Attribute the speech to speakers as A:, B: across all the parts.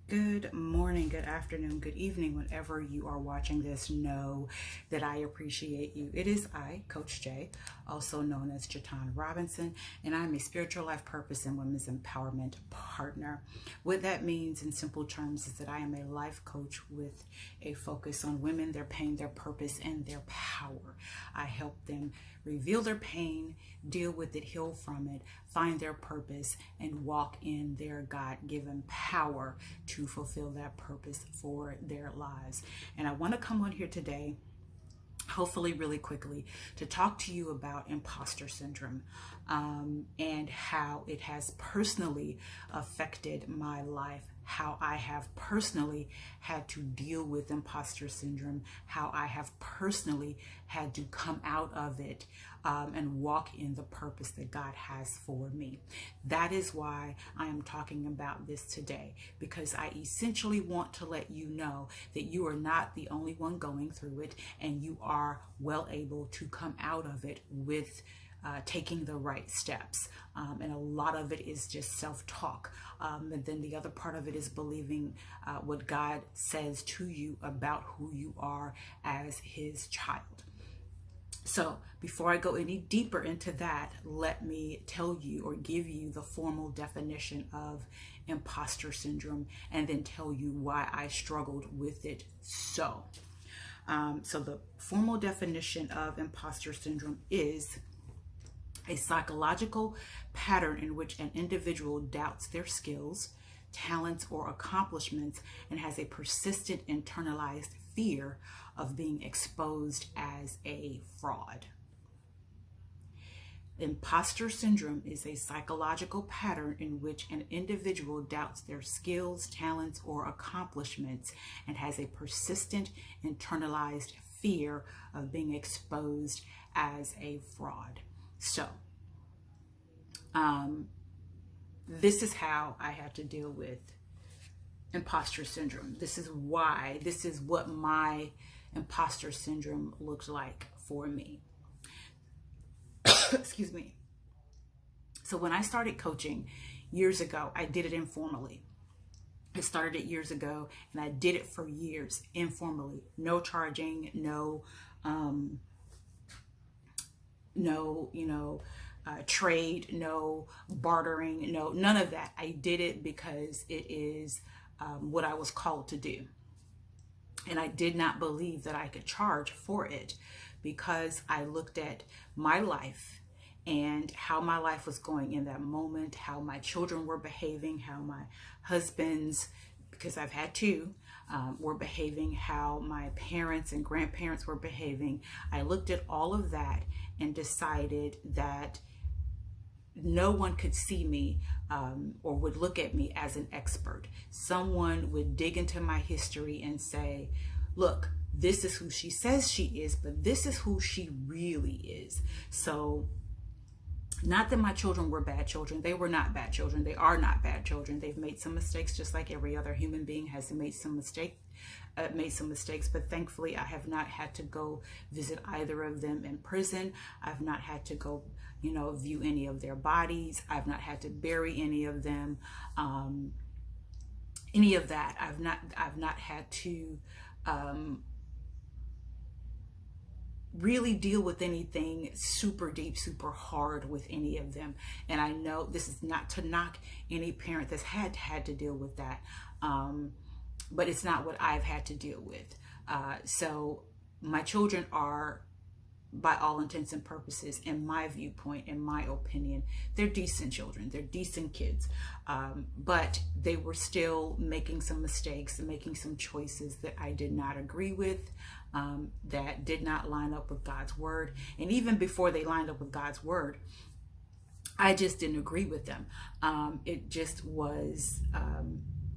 A: Good morning, good afternoon, good evening. Whenever you are watching this, know that I appreciate you. It is I, Coach Jay, also known as Juaitan Robinson, and I'm a spiritual life purpose and women's empowerment partner. What that means in simple terms is that I am a life coach with a focus on women, their pain, their purpose, and their power. I help them reveal their pain, deal with it, heal from it, find their purpose, and walk in their God-given power to fulfill that purpose for their lives. And I want to come on here today, hopefully really quickly, to talk to you about imposter syndrome and how it has personally affected my life, how I have personally had to deal with imposter syndrome, how I have personally had to come out of it and walk in the purpose that God has for me. That is why I am talking about this today, because I essentially want to let you know that you are not the only one going through it, and you are well able to come out of it with taking the right steps. And a lot of it is just self-talk. And then the other part of it is believing what God says to you about who you are as his child. So before I go any deeper into that, let me tell you or give you the formal definition of imposter syndrome, and then tell you why I struggled with it so the formal definition of imposter syndrome is a psychological pattern in which an individual doubts their skills, talents, or accomplishments and has a persistent internalized fear of being exposed as a fraud. Imposter syndrome is a psychological pattern in which an individual doubts their skills, talents, or accomplishments and has a persistent internalized fear of being exposed as a fraud. So, this is how I had to deal with imposter syndrome. This is what my imposter syndrome looked like for me. Excuse me. So when I started coaching years ago, I did it informally. I started it years ago, and I did it for years informally. No charging, no trade, no bartering, no, none of that. I did it because it is what I was called to do. And I did not believe that I could charge for it, because I looked at my life and how my life was going in that moment, how my children were behaving, how my husbands, because I've had two, were behaving, how my parents and grandparents were behaving. I looked at all of that and decided that no one could see me or would look at me as an expert. Someone would dig into my history and say, look, this is who she says she is, but this is who she really is. So not that my children were bad children. They were not bad children. They are not bad children. They've made some mistakes, just like every other human being has made some mistakes. But thankfully I have not had to go visit either of them in prison. I've not had to go, view any of their bodies. I've not had to bury any of them. Any of that. I've not had to really deal with anything super deep, super hard with any of them. And I know this is not to knock any parent that's had to deal with that. But it's not what I've had to deal with. So my children are, by all intents and purposes, in my viewpoint, in my opinion, they're decent children. They're decent kids. But they were still making some mistakes and making some choices that I did not agree with, that did not line up with God's word. And even before they lined up with God's word, I just didn't agree with them. It just was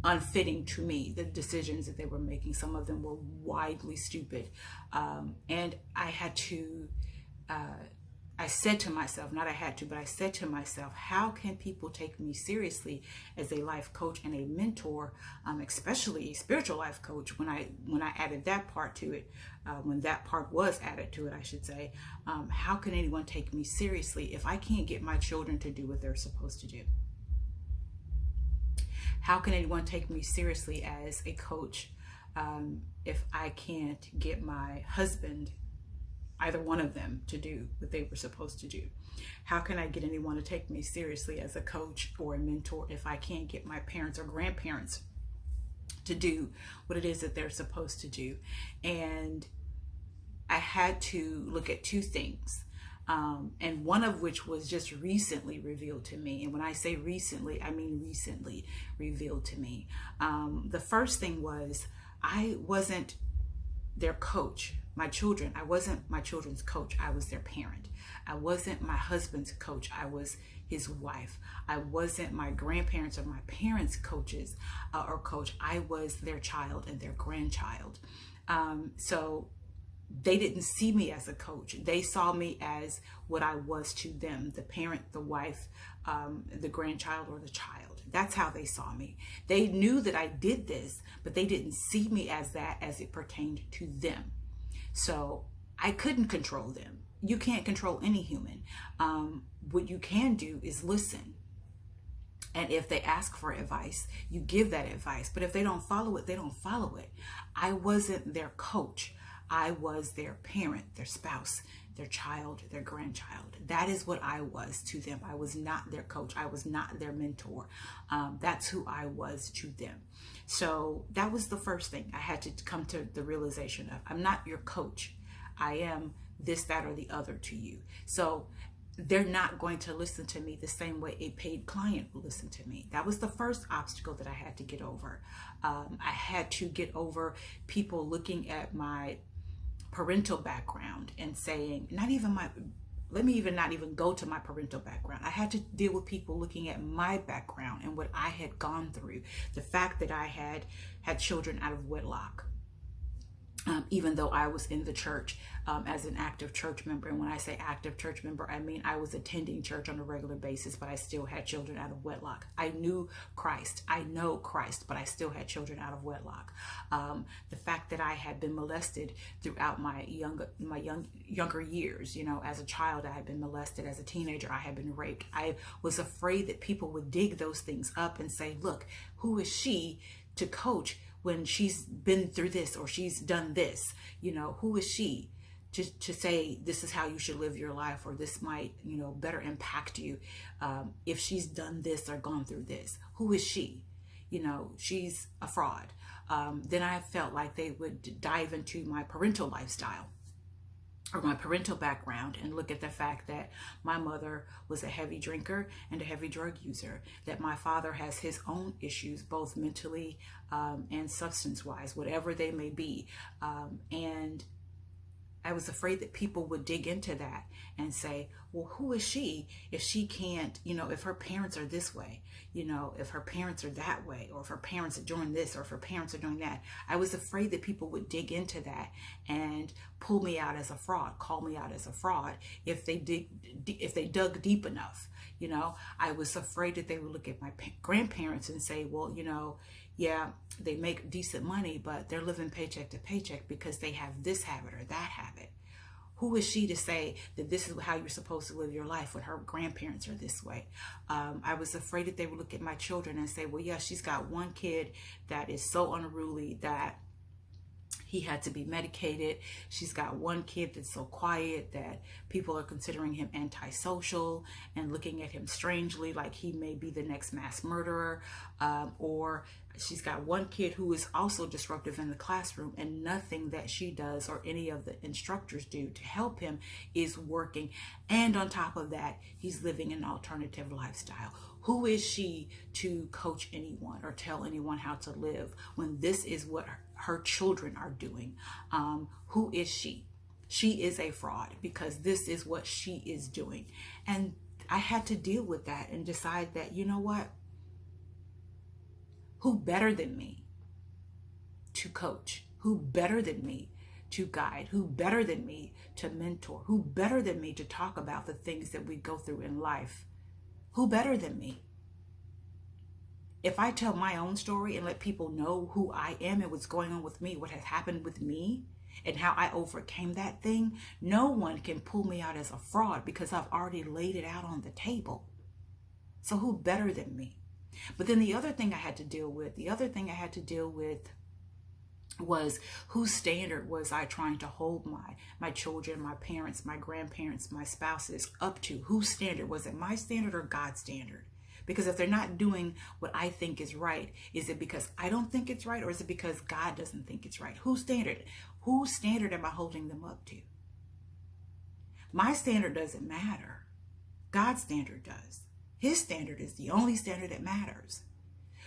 A: unfitting to me, the decisions that they were making. Some of them were widely stupid. And I had to, I said to myself, not I had to, but I said to myself, how can people take me seriously as a life coach and a mentor, especially a spiritual life coach, when I added that part to it, when that part was added to it, I should say, how can anyone take me seriously if I can't get my children to do what they're supposed to do? How can anyone take me seriously as a coach if I can't get my husband, either one of them, to do what they were supposed to do? How can I get anyone to take me seriously as a coach or a mentor if I can't get my parents or grandparents to do what it is that they're supposed to do? And I had to look at two things. And one of which was just recently revealed to me. And when I say recently, I mean recently revealed to me. The first thing was I wasn't their coach. My children, I wasn't my children's coach. I was their parent. I wasn't my husband's coach. I was his wife. I wasn't my grandparents or my parents' coaches or coach. I was their child and their grandchild. So they didn't see me as a coach. They saw me as what I was to them, the parent, the wife, the grandchild, or the child. That's how they saw me. They knew that I did this, but they didn't see me as that as it pertained to them. So I couldn't control them. You can't control any human. What you can do is listen. And if they ask for advice, you give that advice. But if they don't follow it, they don't follow it. I wasn't their coach. I was their parent, their spouse, their child, their grandchild. That is what I was to them. I was not their coach. I was not their mentor. That's who I was to them. So that was the first thing I had to come to the realization of. I'm not your coach. I am this, that, or the other to you. So they're not going to listen to me the same way a paid client will listen to me. That was the first obstacle that I had to get over. I had to get over people looking at my parental background and saying, let me not even go to my parental background. I had to deal with people looking at my background and what I had gone through. The fact that I had children out of wedlock. Even though I was in the church as an active church member. And when I say active church member, I mean I was attending church on a regular basis, but I still had children out of wedlock. I knew Christ. I know Christ, but I still had children out of wedlock. The fact that I had been molested throughout my younger years, as a child, I had been molested. As a teenager, I had been raped. I was afraid that people would dig those things up and say, look, who is she to coach when she's been through this or she's done this? Who is she to say this is how you should live your life, or this might, better impact you if she's done this or gone through this? Who is she? She's a fraud. Then I felt like they would dive into my parental lifestyle or my parental background and look at the fact that my mother was a heavy drinker and a heavy drug user, that my father has his own issues, both mentally and substance-wise, whatever they may be. And I was afraid that people would dig into that and say, well, who is she if she can't, if her parents are this way, if her parents are that way, or if her parents are doing this, or if her parents are doing that. I was afraid that people would dig into that and pull me out as a fraud, call me out as a fraud if they dug deep enough. I was afraid that they would look at my grandparents and say, well, yeah, they make decent money, but they're living paycheck to paycheck because they have this habit or that habit. Who is she to say that this is how you're supposed to live your life when her grandparents are this way? I was afraid that they would look at my children and say, well, yeah, she's got one kid that is so unruly that he had to be medicated. She's got one kid that's so quiet that people are considering him antisocial and looking at him strangely, like he may be the next mass murderer. Or she's got one kid who is also disruptive in the classroom, and nothing that she does or any of the instructors do to help him is working. And on top of that, he's living an alternative lifestyle. Who is she to coach anyone or tell anyone how to live when this is what her children are doing? Who is she? She is a fraud because this is what she is doing. And I had to deal with that and decide that, you know what? Who better than me to coach? Who better than me to guide? Who better than me to mentor? Who better than me to talk about the things that we go through in life? Who better than me? If I tell my own story and let people know who I am and what's going on with me, what has happened with me, and how I overcame that thing, no one can pull me out as a fraud because I've already laid it out on the table. So who better than me? But then the other thing I had to deal with was whose standard was I trying to hold my children, my parents, my grandparents, my spouses up to? Whose standard? Was it my standard or God's standard? Because if they're not doing what I think is right, is it because I don't think it's right, or is it because God doesn't think it's right? Whose standard? Whose standard am I holding them up to? My standard doesn't matter. God's standard does. His standard is the only standard that matters.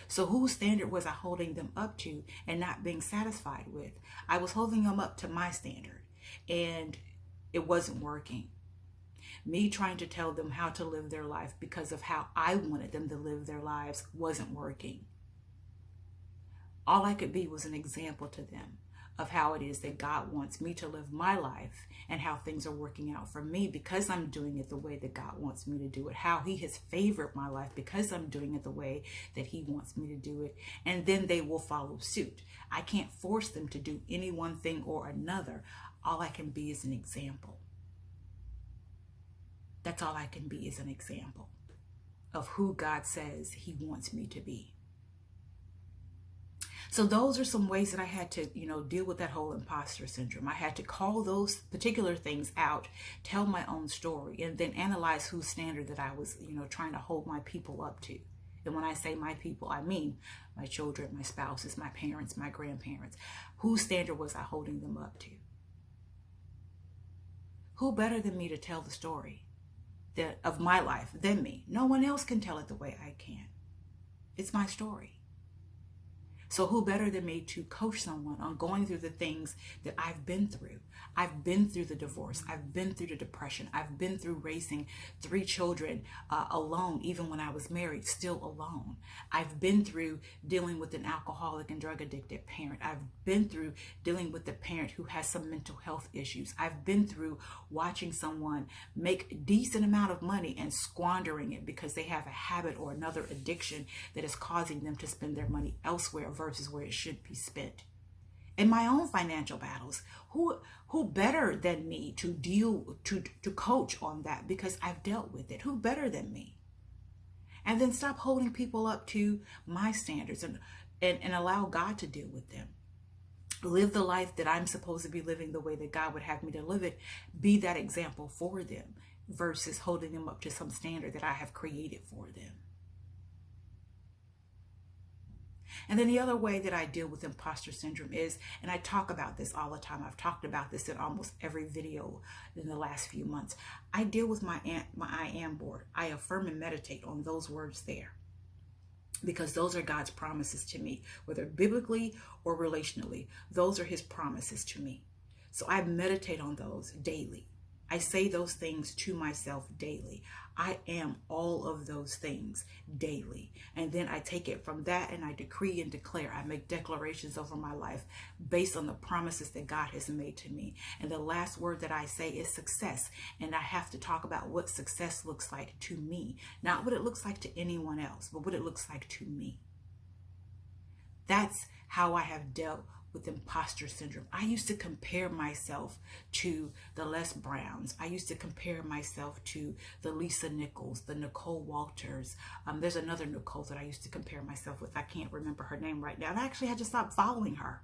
A: So whose standard was I holding them up to and not being satisfied with? I was holding them up to my standard, and it wasn't working. Me trying to tell them how to live their life because of how I wanted them to live their lives wasn't working. All I could be was an example to them of how it is that God wants me to live my life and how things are working out for me because I'm doing it the way that God wants me to do it, how he has favored my life because I'm doing it the way that he wants me to do it. And then they will follow suit. I can't force them to do any one thing or another. All I can be is an example. That's all I can be, is an example of who God says he wants me to be. So those are some ways that I had to, deal with that whole imposter syndrome. I had to call those particular things out, tell my own story, and then analyze whose standard that I was, trying to hold my people up to. And when I say my people, I mean my children, my spouses, my parents, my grandparents. Whose standard was I holding them up to? Who better than me to tell the story of my life than me? No one else can tell it the way I can. It's my story. So who better than me to coach someone on going through the things that I've been through? I've been through the divorce. I've been through the depression. I've been through raising 3 children alone, even when I was married, still alone. I've been through dealing with an alcoholic and drug addicted parent. I've been through dealing with a parent who has some mental health issues. I've been through watching someone make a decent amount of money and squandering it because they have a habit or another addiction that is causing them to spend their money elsewhere versus where it should be spent. In my own financial battles, who better than me to coach on that, because I've dealt with it? Who better than me? And then stop holding people up to my standards and allow God to deal with them. Live the life that I'm supposed to be living the way that God would have me to live it. Be that example for them versus holding them up to some standard that I have created for them. And then the other way that I deal with imposter syndrome is, and I talk about this all the time, I've talked about this in almost every video in the last few months. I deal with my I am board. I affirm and meditate on those words there, because those are God's promises to me, whether biblically or relationally. Those are his promises to me. So I meditate on those daily. I say those things to myself daily. I am all of those things daily. And then I take it from that and I decree and declare. I make declarations over my life based on the promises that God has made to me. And the last word that I say is success. And I have to talk about what success looks like to me. Not what it looks like to anyone else, but what it looks like to me. That's how I have dealt with imposter syndrome. I used to compare myself to the Les Browns. I used to compare myself to the Lisa Nichols, the Nicole Walters. There's another Nicole that I used to compare myself with. I can't remember her name right now. And I actually had to stop following her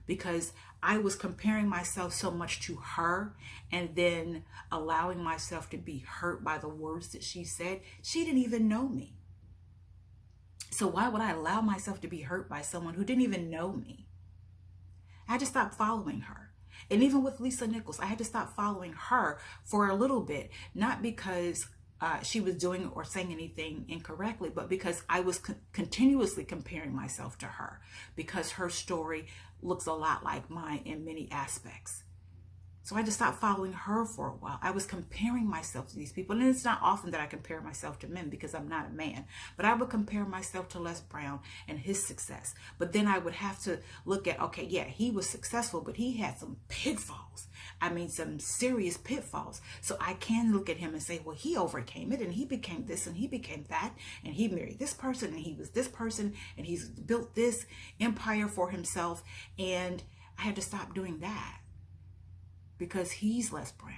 A: because I was comparing myself so much to her and then allowing myself to be hurt by the words that she said. She didn't even know me. So why would I allow myself to be hurt by someone who didn't even know me? I had to stop following her. And even with Lisa Nichols, I had to stop following her for a little bit, not because she was doing or saying anything incorrectly, but because I was continuously comparing myself to her, because her story looks a lot like mine in many aspects. So I had to stop following her for a while. I was comparing myself to these people. And it's not often that I compare myself to men because I'm not a man. But I would compare myself to Les Brown and his success. But then I would have to look at, okay, yeah, he was successful, but he had some pitfalls. I mean, some serious pitfalls. So I can look at him and say, well, he overcame it and he became this and he became that. And he married this person and he was this person and he's built this empire for himself. And I had to stop doing that. Because he's Les Brown,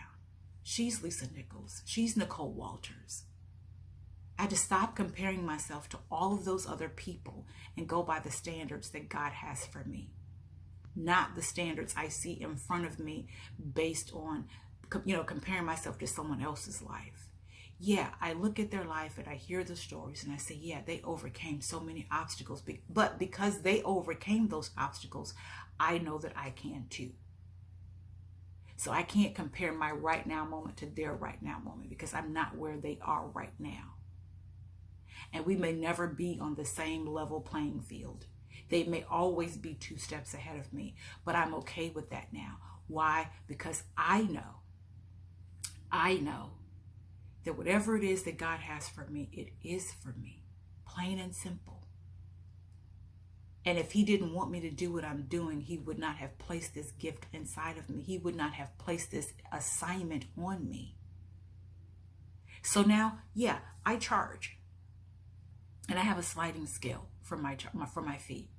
A: she's Lisa Nichols, she's Nicole Walters. I had to stop comparing myself to all of those other people and go by the standards that God has for me, not the standards I see in front of me based on, comparing myself to someone else's life. Yeah, I look at their life and I hear the stories and I say, yeah, they overcame so many obstacles. But because they overcame those obstacles, I know that I can too. So I can't compare my right now moment to their right now moment because I'm not where they are right now. And we may never be on the same level playing field. They may always be 2 steps ahead of me, but I'm okay with that now. Why? Because I know that whatever it is that God has for me, it is for me, plain and simple. And if he didn't want me to do what I'm doing, he would not have placed this gift inside of me. He would not have placed this assignment on me. So now, yeah, I charge. And I have a sliding scale for my fee.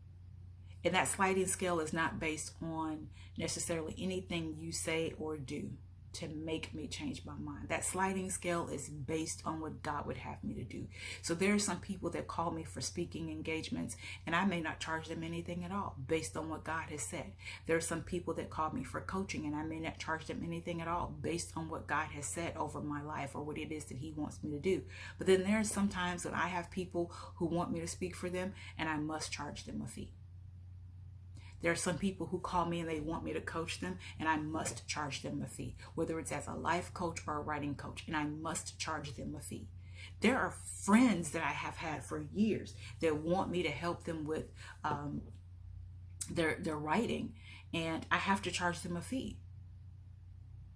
A: And that sliding scale is not based on necessarily anything you say or do to make me change my mind. That sliding scale is based on what God would have me to do. So there are some people that call me for speaking engagements and I may not charge them anything at all based on what God has said. There are some people that call me for coaching and I may not charge them anything at all based on what God has said over my life or what it is that he wants me to do. But then there are some times that I have people who want me to speak for them and I must charge them a fee. There are some people who call me and they want me to coach them and I must charge them a fee, whether it's as a life coach or a writing coach, and I must charge them a fee. There are friends that I have had for years that want me to help them with their writing, and I have to charge them a fee.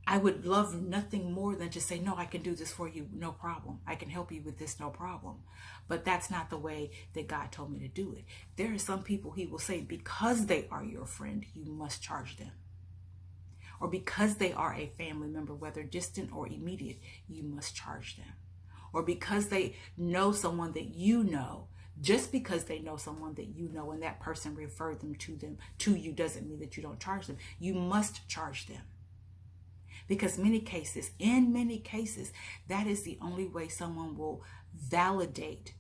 A: I would love nothing more than to say, no, I can do this for you, no problem. I can help you with this, no problem. But that's not the way that God told me to do it. There are some people he will say, because they are your friend, you must charge them. Or because they are a family member, whether distant or immediate, you must charge them. Or because they know someone that you know, just because they know someone that you know and that person referred them to you doesn't mean that you don't charge them. You must charge them. Because in many cases, that is the only way someone will validate,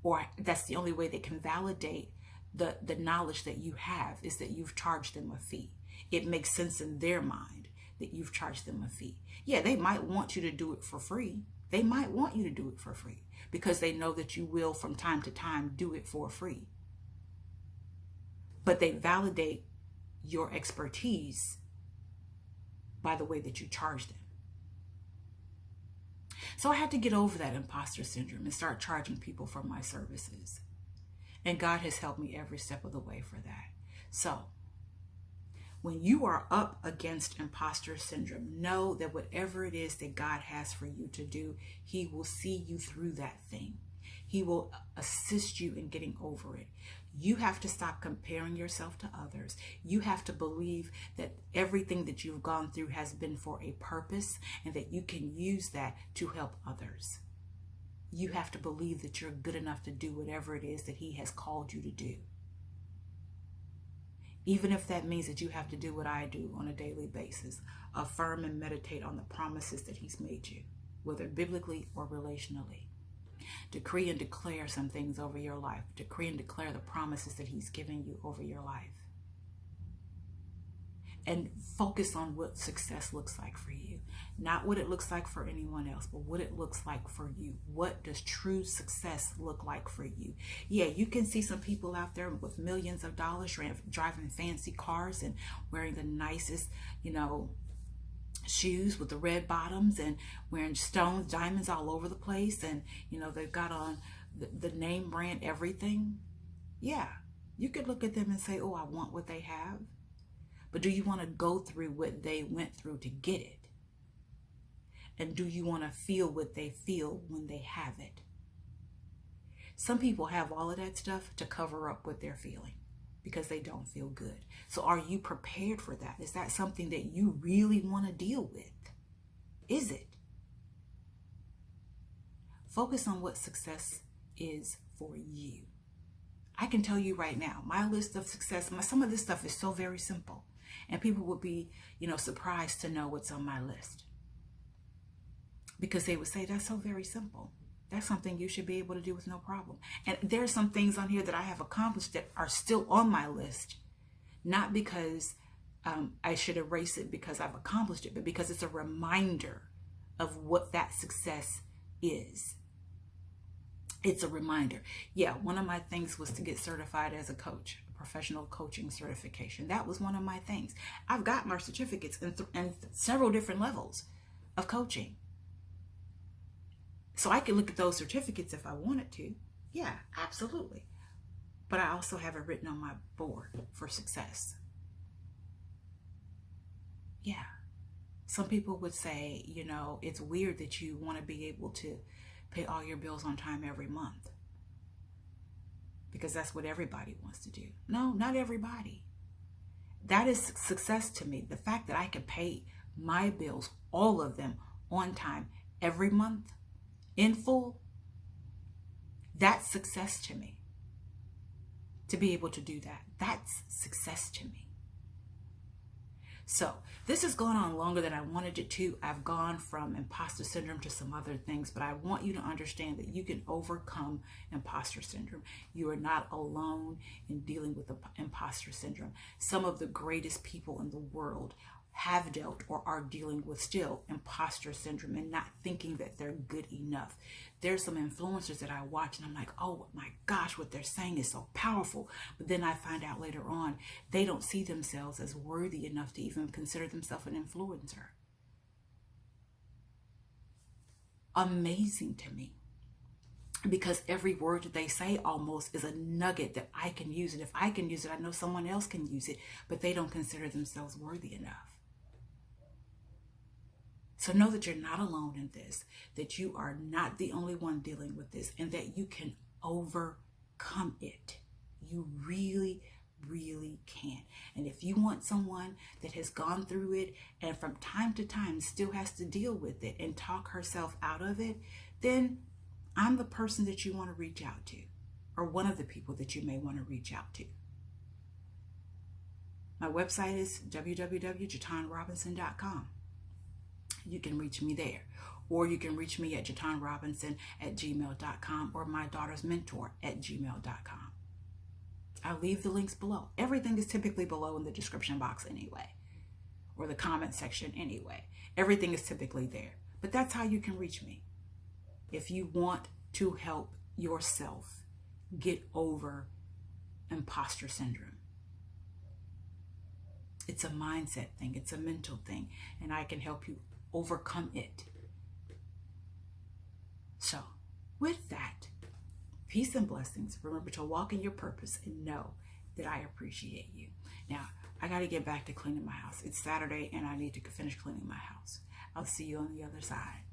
A: or that's the only way they can validate the knowledge that you have, is that you've charged them a fee. It makes sense in their mind that you've charged them a fee. Yeah, they might want you to do it for free. They might want you to do it for free because they know that you will from time to time do it for free. But they validate your expertise by the way that you charge them. So I had to get over that imposter syndrome and start charging people for my services. And God has helped me every step of the way for that. So when you are up against imposter syndrome, know that whatever it is that God has for you to do, he will see you through that thing. He will assist you in getting over it. You have to stop comparing yourself to others. You have to believe that everything that you've gone through has been for a purpose and that you can use that to help others. You have to believe that you're good enough to do whatever it is that he has called you to do. Even if that means that you have to do what I do on a daily basis, affirm and meditate on the promises that he's made you, whether biblically or relationally. Decree and declare some things over your life. Decree and declare the promises that he's given you over your life. And focus on what success looks like for you. Not what it looks like for anyone else, but what it looks like for you. What does true success look like for you? Yeah, you can see some people out there with millions of dollars driving fancy cars and wearing the nicest, shoes with the red bottoms and wearing stones, diamonds all over the place. And, they've got on the name brand everything. Yeah, you could look at them and say, oh, I want what they have. But do you want to go through what they went through to get it? And do you want to feel what they feel when they have it? Some people have all of that stuff to cover up what they're feeling because they don't feel good. So are you prepared for that? Is that something that you really want to deal with? Is it? Focus on what success is for you. I can tell you right now, my list of success, some of this stuff is so very simple. And people would be, surprised to know what's on my list. Because they would say, that's so very simple. That's something you should be able to do with no problem. And there are some things on here that I have accomplished that are still on my list, not because I should erase it because I've accomplished it, but because it's a reminder of what that success is. It's a reminder. Yeah, one of my things was to get certified as a coach, a professional coaching certification. That was one of my things. I've got my certificates in several different levels of coaching. So I could look at those certificates if I wanted to. Yeah, absolutely. But I also have it written on my board for success. Yeah. Some people would say, you know, it's weird that you want to be able to pay all your bills on time every month, because that's what everybody wants to do. No, not everybody. That is success to me. The fact that I can pay my bills, all of them, on time every month, in full, that's success to me. To be able to do that, that's success to me. So this has gone on longer than I wanted it to. I've gone from imposter syndrome to some other things, but I want you to understand that you can overcome imposter syndrome. You are not alone in dealing with imposter syndrome. Some of the greatest people in the world have dealt or are dealing with still imposter syndrome and not thinking that they're good enough. There's some influencers that I watch and I'm like, oh my gosh, what they're saying is so powerful. But then I find out later on, they don't see themselves as worthy enough to even consider themselves an influencer. Amazing to me. Because every word that they say almost is a nugget that I can use. And if I can use it, I know someone else can use it, but they don't consider themselves worthy enough. So know that you're not alone in this, that you are not the only one dealing with this, and that you can overcome it. You really, really can. And if you want someone that has gone through it and from time to time still has to deal with it and talk herself out of it, then I'm the person that you want to reach out to, or one of the people that you may want to reach out to. My website is www.juaitanrobinson.com. You can reach me there, or you can reach me at juaitanrobinson@gmail.com or mydaughtersmentor@gmail.com. I'll leave the links below. Everything is typically below in the description box anyway, or the comment section anyway. Everything is typically there, but that's how you can reach me if you want to help yourself get over imposter syndrome. It's a mindset thing. It's a mental thing, and I can help you overcome it. So with that, peace and blessings. Remember to walk in your purpose and know that I appreciate you. Now, I got to get back to cleaning my house. It's Saturday and I need to finish cleaning my house. I'll see you on the other side.